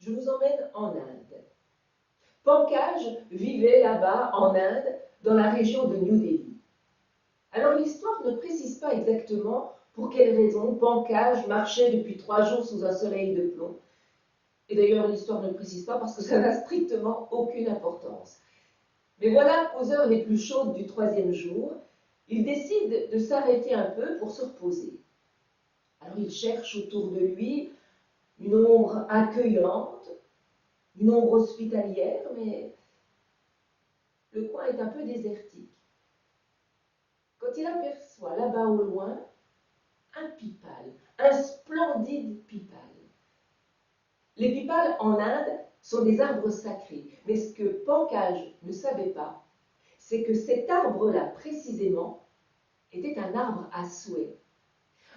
je vous emmène en Inde. Pankaj vivait là-bas, en Inde, dans la région de New Delhi. Alors l'histoire ne précise pas exactement pour quelle raison Pankaj marchait depuis 3 jours sous un soleil de plomb. Et d'ailleurs, l'histoire ne le précise pas parce que ça n'a strictement aucune importance. Mais voilà qu'aux heures les plus chaudes du 3e jour, il décide de s'arrêter un peu pour se reposer. Alors il cherche autour de lui une ombre accueillante, une ombre hospitalière, mais le coin est un peu désertique. Quand il aperçoit là-bas au loin un pipal, un splendide pipal. Les pipales en Inde sont des arbres sacrés, mais ce que Pankaj ne savait pas, c'est que cet arbre-là, précisément, était un arbre à souhait.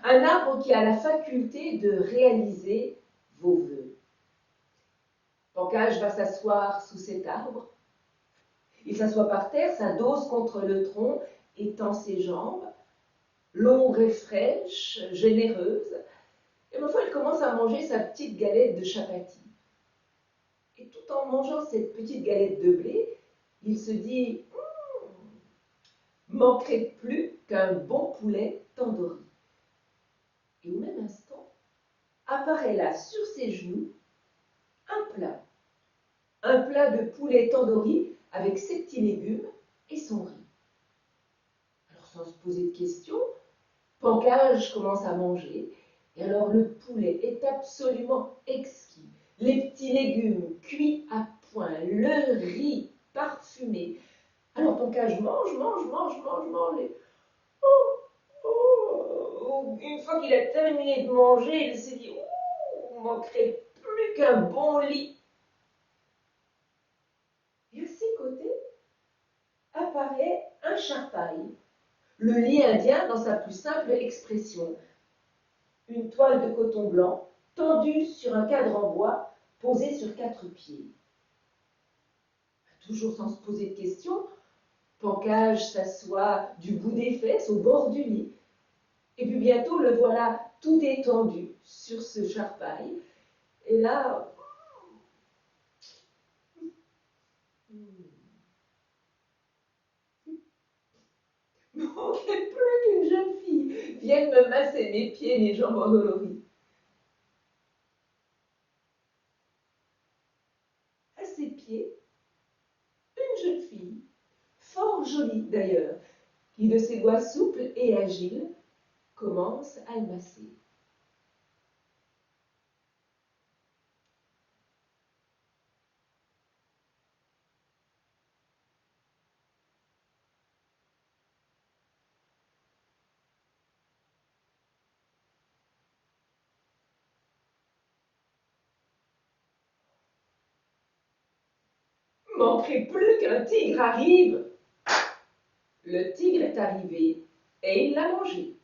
Un arbre qui a la faculté de réaliser vos vœux. Pankaj va s'asseoir sous cet arbre. Il s'assoit par terre, sa dose contre le tronc, étend ses jambes. L'ombre est fraîche, généreuse. Et ma foi, il commence à manger sa petite galette de chapati. Et tout en mangeant cette petite galette de blé, il se dit manquerait plus qu'un bon poulet tandoori. Et au même instant, apparaît là, sur ses genoux, un plat de poulet tandoori avec ses petits légumes et son riz. Alors sans se poser de questions, Pankaj commence à manger, et alors le poulet est absolument exquis. Les petits légumes cuits à point, le riz parfumé. Alors Pankaj mange. Et une fois qu'il a terminé de manger, il s'est dit « il manquerait plus qu'un bon lit ». Et à ses côtés apparaît un charpaï, le lit indien dans sa plus simple expression. Une toile de coton blanc tendue sur un cadre en bois posé sur 4 pieds. Toujours sans se poser de questions, Pankaj s'assoit du bout des fesses au bord du lit. Et puis bientôt, le voilà tout étendu sur ce charpaï. Et là, il ne manquait plus qu'une jeune fille vienne me masser mes pieds et mes jambes endolories. À ses pieds, une jeune fille, fort jolie d'ailleurs, qui de ses doigts souples et agiles commence à le masser. Il ne manquerait plus qu'un tigre arrive. Le tigre est arrivé et il l'a mangé.